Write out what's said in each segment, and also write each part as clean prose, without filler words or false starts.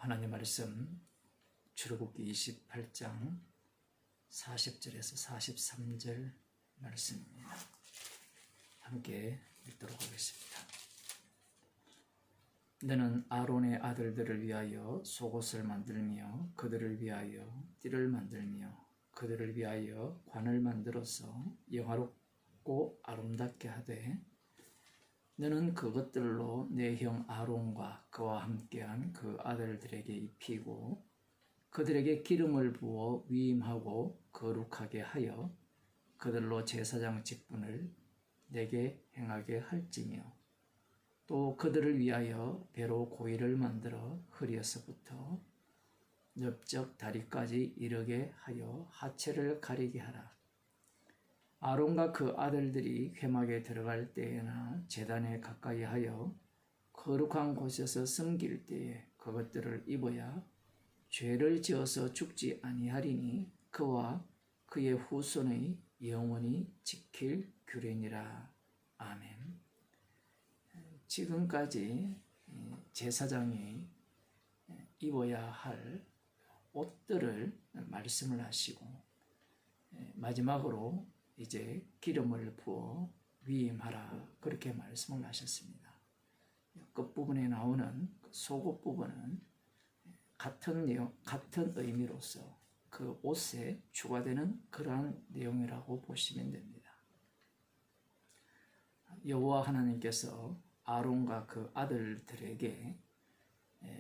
하나님 말씀 출애굽기 28장 40절에서 43절 말씀입니다. 함께 읽도록 하겠습니다. 너는 아론의 아들들을 위하여 속옷을 만들며 그들을 위하여 띠를 만들며 그들을 위하여 관을 만들어서 영화롭고 아름답게 하되 너는 그것들로 내 형 아론과 그와 함께한 그 아들들에게 입히고 그들에게 기름을 부어 위임하고 거룩하게 하여 그들로 제사장 직분을 내게 행하게 할지며 또 그들을 위하여 배로 고이를 만들어 허리에서부터 넓적 다리까지 이르게 하여 하체를 가리게 하라. 아론과 그 아들들이 회막에 들어갈 때에나 제단에 가까이 하여 거룩한 곳에서 섬길 때에 그것들을 입어야 죄를 지어서 죽지 아니하리니 그와 그의 후손의 영원히 지킬 규례니라. 아멘. 지금까지 제사장이 입어야 할 옷들을 말씀을 하시고 마지막으로 이제 기름을 부어 위임하라 그렇게 말씀을 하셨습니다. 끝부분에 나오는 속옷 부분은 같은 의미로서 그 옷에 추가되는 그러한 내용이라고 보시면 됩니다. 여호와 하나님께서 아론과 그 아들들에게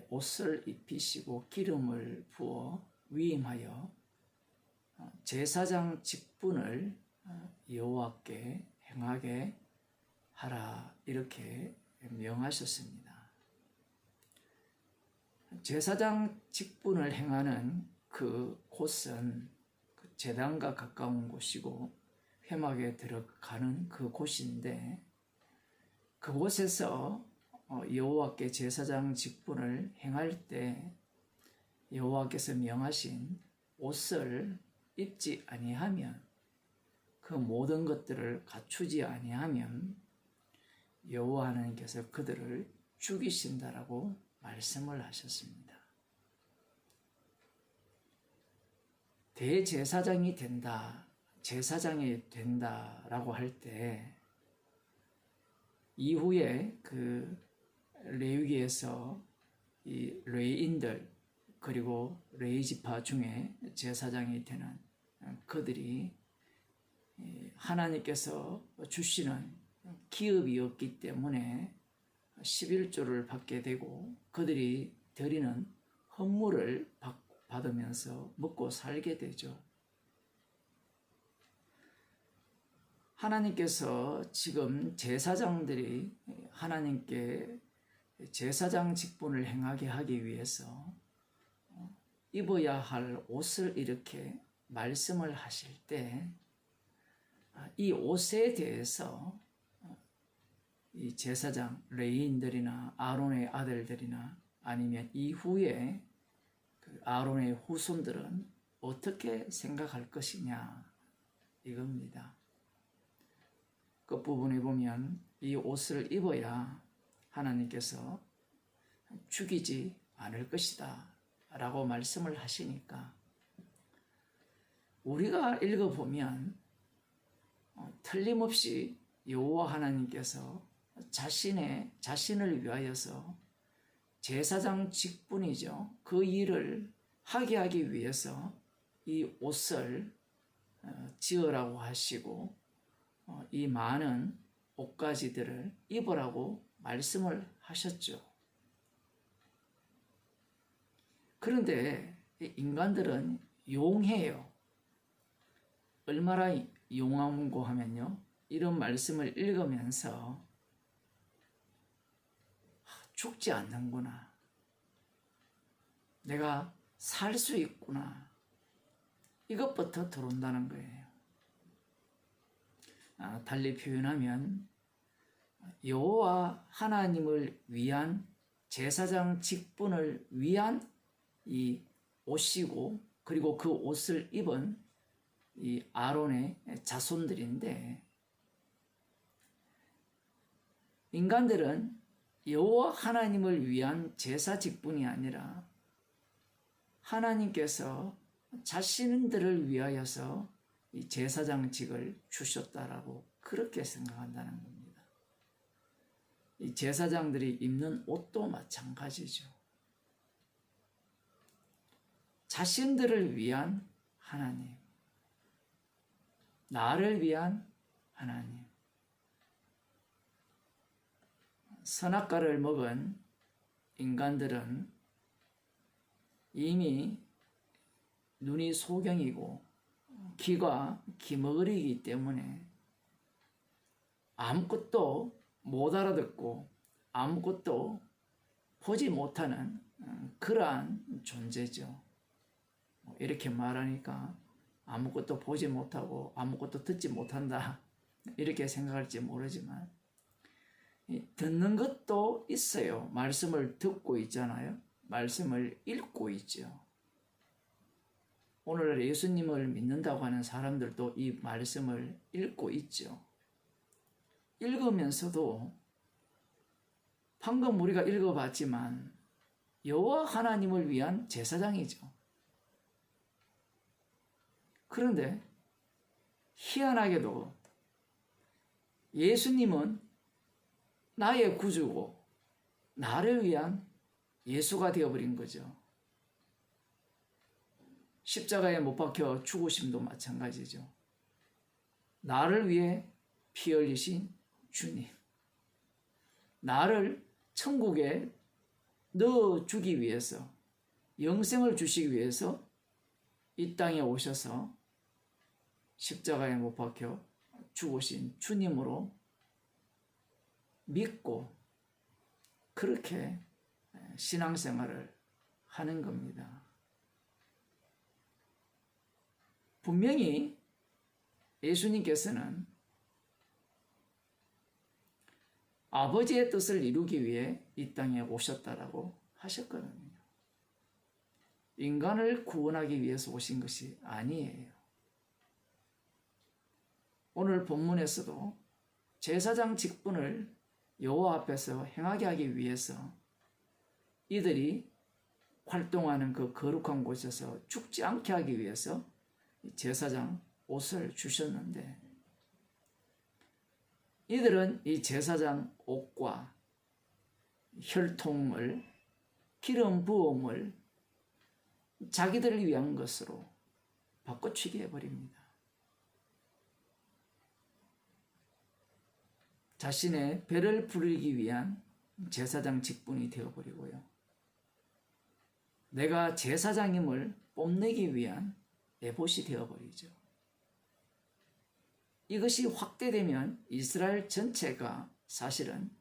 옷을 입히시고 기름을 부어 위임하여 제사장 직분을 여호와께 행하게 하라 이렇게 명하셨습니다. 제사장 직분을 행하는 그 곳은 제단과 가까운 곳이고 회막에 들어가는 그 곳인데 그곳에서 여호와께 제사장 직분을 행할 때 여호와께서 명하신 옷을 입지 아니하면 그 모든 것들을 갖추지 아니하면 여호와 하나님께서 그들을 죽이신다라고 말씀을 하셨습니다. 대제사장이 된다, 제사장이 된다라고 할 때 이후에 그 레위기에서 이 레위인들 그리고 레위 지파 중에 제사장이 되는 그들이 하나님께서 주시는 기업이었기 때문에 11조를 받게 되고 그들이 드리는 헌물을 받으면서 먹고 살게 되죠. 하나님께서 지금 제사장들이 하나님께 제사장 직분을 행하게 하기 위해서 입어야 할 옷을 이렇게 말씀을 하실 때 이 옷에 대해서 이 제사장 레위인들이나 아론의 아들들이나 아니면 이후에 그 아론의 후손들은 어떻게 생각할 것이냐 이겁니다. 끝부분에 보면 이 옷을 입어야 하나님께서 죽이지 않을 것이다 라고 말씀을 하시니까 우리가 읽어보면 틀림없이 여호와 하나님께서 자신을 위하여서 제사장 직분이죠. 그 일을 하게 하기 위해서 이 옷을 지으라고 하시고 이 많은 옷가지들을 입으라고 말씀을 하셨죠. 그런데 인간들은 용해요. 얼마나 용하고 하면요. 이런 말씀을 읽으면서 죽지 않는구나. 내가 살 수 있구나. 이것부터 들어온다는 거예요. 달리 표현하면 여호와 하나님을 위한 제사장 직분을 위한 이 옷이고 그리고 그 옷을 입은 이 아론의 자손들인데 인간들은 여호와 하나님을 위한 제사 직분이 아니라 하나님께서 자신들을 위하여서 이 제사장직을 주셨다라고 그렇게 생각한다는 겁니다. 이 제사장들이 입는 옷도 마찬가지죠. 자신들을 위한 하나님, 나를 위한 하나님. 선악과를 먹은 인간들은 이미 눈이 소경이고 귀가 기머거리이기 때문에 아무것도 못 알아듣고 아무것도 보지 못하는 그러한 존재죠. 이렇게 말하니까 아무것도 보지 못하고 아무것도 듣지 못한다 이렇게 생각할지 모르지만 듣는 것도 있어요. 말씀을 듣고 있잖아요. 말씀을 읽고 있죠. 오늘날 예수님을 믿는다고 하는 사람들도 이 말씀을 읽고 있죠. 읽으면서도 방금 우리가 읽어봤지만 여호와 하나님을 위한 제사장이죠. 그런데 희한하게도 예수님은 나의 구주고 나를 위한 예수가 되어버린 거죠. 십자가에 못 박혀 죽으심도 마찬가지죠. 나를 위해 피 흘리신 주님, 나를 천국에 넣어주기 위해서, 영생을 주시기 위해서 이 땅에 오셔서 십자가에 못 박혀 죽으신 주님으로 믿고 그렇게 신앙생활을 하는 겁니다. 분명히 예수님께서는 아버지의 뜻을 이루기 위해 이 땅에 오셨다라고 하셨거든요. 인간을 구원하기 위해서 오신 것이 아니에요. 오늘 본문에서도 제사장 직분을 여호와 앞에서 행하게 하기 위해서 이들이 활동하는 그 거룩한 곳에서 죽지 않게 하기 위해서 제사장 옷을 주셨는데 이들은 이 제사장 옷과 혈통을 기름 부음을 자기들을 위한 것으로 바꿔치기 해버립니다. 자신의 배를 부르기 위한 제사장 직분이 되어버리고요. 내가 제사장임을 뽐내기 위한 에봇이 되어버리죠. 이것이 확대되면 이스라엘 전체가 사실은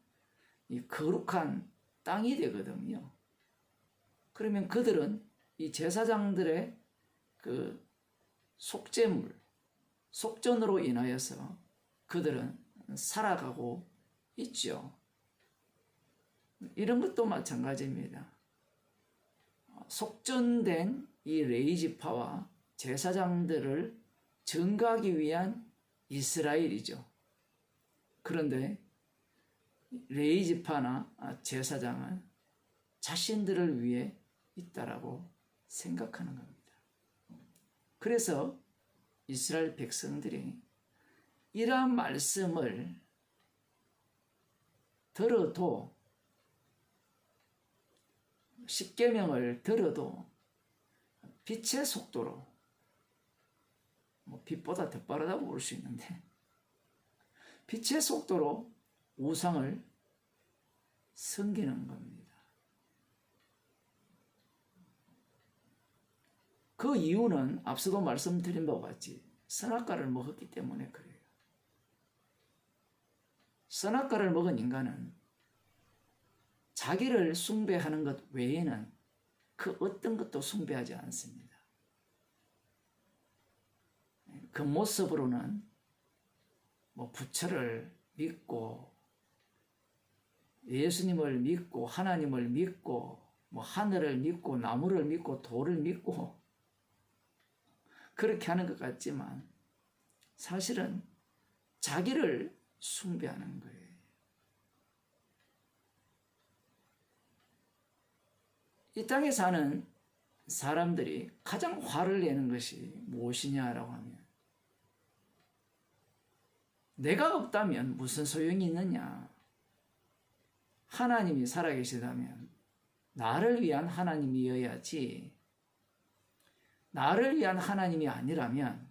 이 거룩한 땅이 되거든요. 그러면 그들은 이 제사장들의 그 속죄물, 속전으로 인하여서 그들은 살아가고 있죠. 이런 것도 마찬가지입니다. 속전된 이 레위지파와 제사장들을 증거하기 위한 이스라엘이죠. 그런데 레위지파나 제사장은 자신들을 위해 있다라고 생각하는 겁니다. 그래서 이스라엘 백성들이 이러한 말씀을 들어도 십계명을 들어도 빛의 속도로 빛보다 더 빠르다고 볼 수 있는데 빛의 속도로 우상을 섬기는 겁니다. 그 이유는 앞서도 말씀드린 바와 같이 선악과를 먹었기 때문에 그래요. 선악과를 먹은 인간은 자기를 숭배하는 것 외에는 그 어떤 것도 숭배하지 않습니다. 그 모습으로는 부처를 믿고 예수님을 믿고 하나님을 믿고 하늘을 믿고 나무를 믿고 돌을 믿고 그렇게 하는 것 같지만 사실은 자기를 숭배하는 거예요. 이 땅에 사는 사람들이 가장 화를 내는 것이 무엇이냐라고 하면, 내가 없다면 무슨 소용이 있느냐? 하나님이 살아계시다면 나를 위한 하나님이어야지, 나를 위한 하나님이 아니라면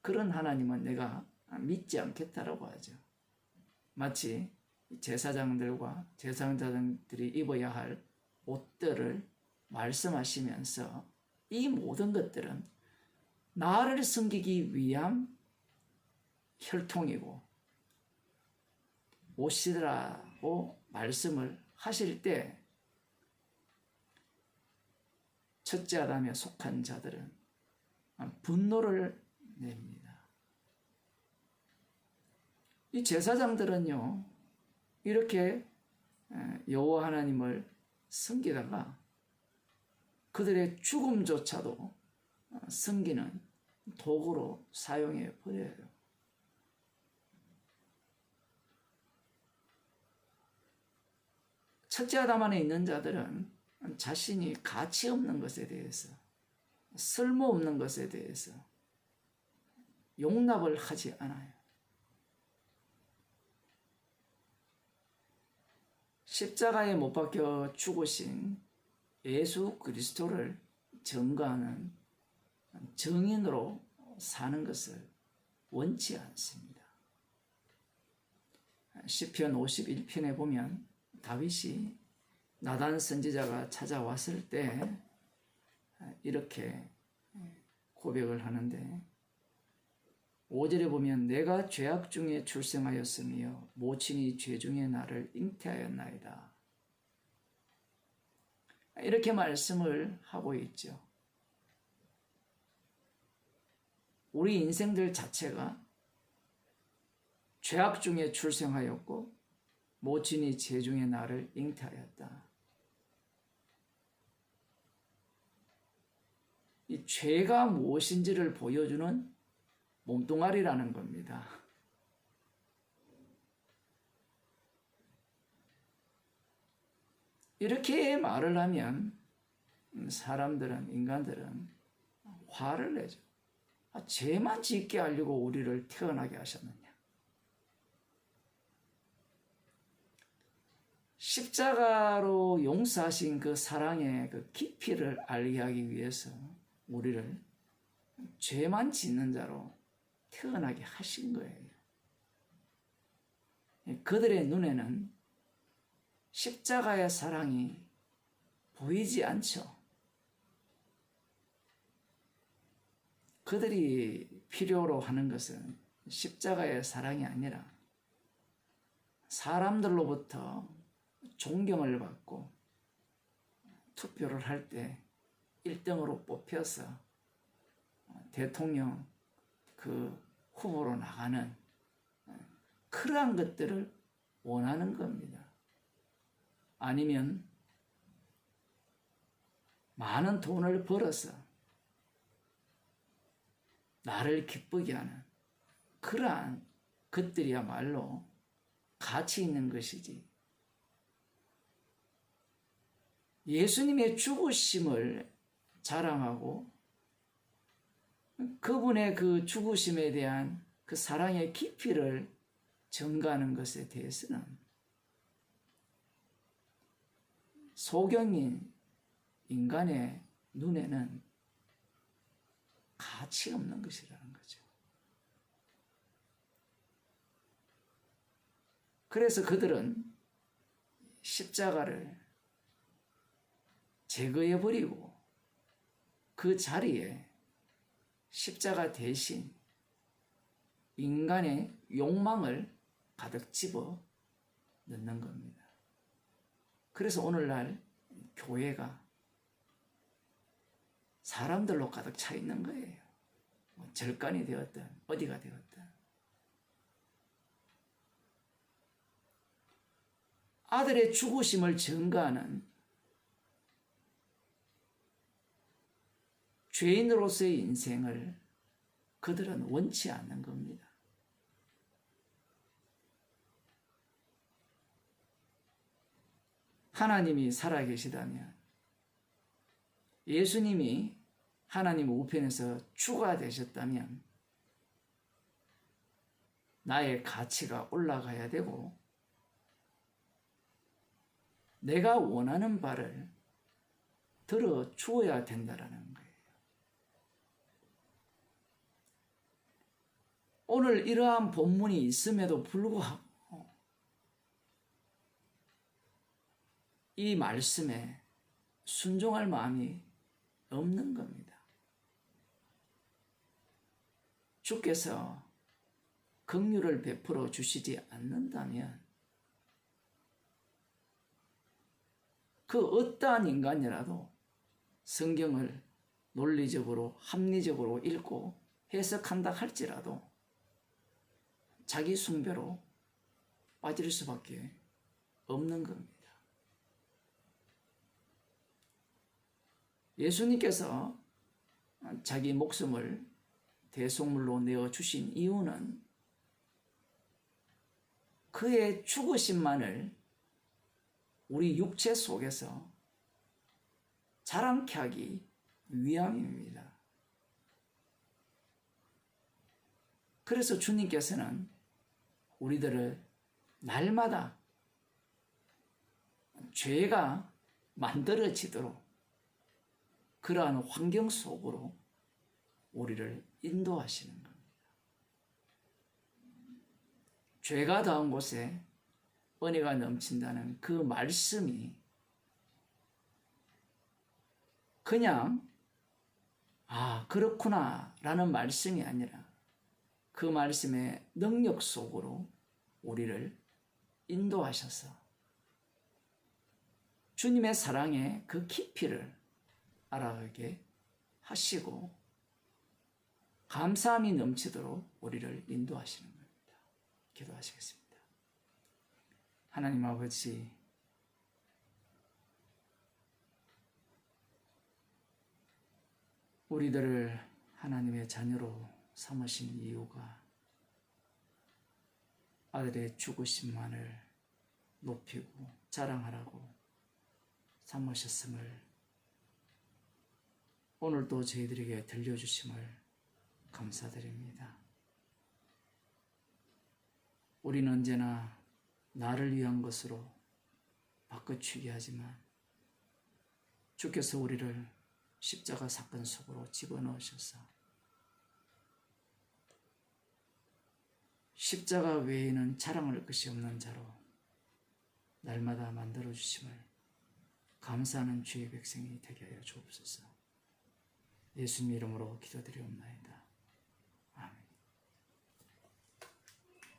그런 하나님은 내가 믿지 않겠다라고 하죠. 마치 제사장들과 제사장들이 입어야 할 옷들을 말씀하시면서 이 모든 것들은 나를 섬기기 위한 혈통이고 옷이라고 말씀을 하실 때, 첫째 아담에 속한 자들은 분노를 냅니다. 이 제사장들은요, 이렇게 여호와 하나님을 섬기다가 그들의 죽음조차도 섬기는 도구로 사용해 버려요. 첫째 아담 안에 있는 자들은 자신이 가치 없는 것에 대해서, 쓸모없는 것에 대해서 용납을 하지 않아요. 십자가에 못 박혀 죽으신 예수 그리스도를 전가하는 정인으로 사는 것을 원치 않습니다. 시편 51편에 보면 다윗이 나단 선지자가 찾아왔을 때 이렇게 고백을 하는데, 5절에 보면 내가 죄악 중에 출생하였으며 모친이 죄 중에 나를 잉태하였나이다, 이렇게 말씀을 하고 있죠. 우리 인생들 자체가 죄악 중에 출생하였고 모친이 죄 중에 나를 잉태하였다. 이 죄가 무엇인지를 보여주는 몸뚱아리라는 겁니다. 이렇게 말을 하면 사람들은, 인간들은 화를 내죠. 죄만 짓게 하려고 우리를 태어나게 하셨느냐. 십자가로 용서하신 그 사랑의 그 깊이를 알게 하기 위해서 우리를 죄만 짓는 자로 태어나게 하신 거예요. 그들의 눈에는 십자가의 사랑이 보이지 않죠. 그들이 필요로 하는 것은 십자가의 사랑이 아니라 사람들로부터 존경을 받고 투표를 할 때 1등으로 뽑혀서 대통령 그 후보로 나가는 그러한 것들을 원하는 겁니다. 아니면 많은 돈을 벌어서 나를 기쁘게 하는 그러한 것들이야말로 가치 있는 것이지, 예수님의 죽으심을 자랑하고 그분의 그 죽으심에 대한 그 사랑의 깊이를 전가하는 것에 대해서는 소경인 인간의 눈에는 가치 없는 것이라는 거죠. 그래서 그들은 십자가를 제거해버리고 그 자리에 십자가 대신 인간의 욕망을 가득 집어 넣는 겁니다. 그래서 오늘날 교회가 사람들로 가득 차 있는 거예요. 절간이 되었든 어디가 되었든. 아들의 죽으심을 전가하는 죄인으로서의 인생을 그들은 원치 않는 겁니다. 하나님이 살아계시다면 예수님이 하나님 우편에서 주가 되셨다면 나의 가치가 올라가야 되고 내가 원하는 바를 들어 주어야 된다라는 거예요. 오늘 이러한 본문이 있음에도 불구하고 이 말씀에 순종할 마음이 없는 겁니다. 주께서 긍휼을 베풀어 주시지 않는다면 그 어떠한 인간이라도 성경을 논리적으로 합리적으로 읽고 해석한다 할지라도 자기 숭배로 빠질 수밖에 없는 겁니다. 예수님께서 자기 목숨을 대속물로 내어주신 이유는 그의 죽으심만을 우리 육체 속에서 자랑케 하기 위함입니다. 그래서 주님께서는 우리들을 날마다 죄가 만들어지도록 그러한 환경 속으로 우리를 인도하시는 겁니다. 죄가 닿은 곳에 은혜가 넘친다는 그 말씀이 그냥 그렇구나 라는 말씀이 아니라 그 말씀의 능력 속으로 우리를 인도하셔서 주님의 사랑의 그 깊이를 알아가게 하시고 감사함이 넘치도록 우리를 인도하시는 겁니다. 기도하시겠습니다. 하나님 아버지, 우리들을 하나님의 자녀로 삼으신 이유가 아들의 죽으심만을 높이고 자랑하라고 삼으셨음을 오늘도 저희들에게 들려주심을 감사드립니다. 우리는 언제나 나를 위한 것으로 바꿔치기 하지만 주께서 우리를 십자가 사건 속으로 집어넣으셔서 십자가 외에는 자랑할 것이 없는 자로 날마다 만들어주심을 감사하는 주의 백성이 되게 하여 주옵소서. 예수님 이름으로 기도드리옵나이다.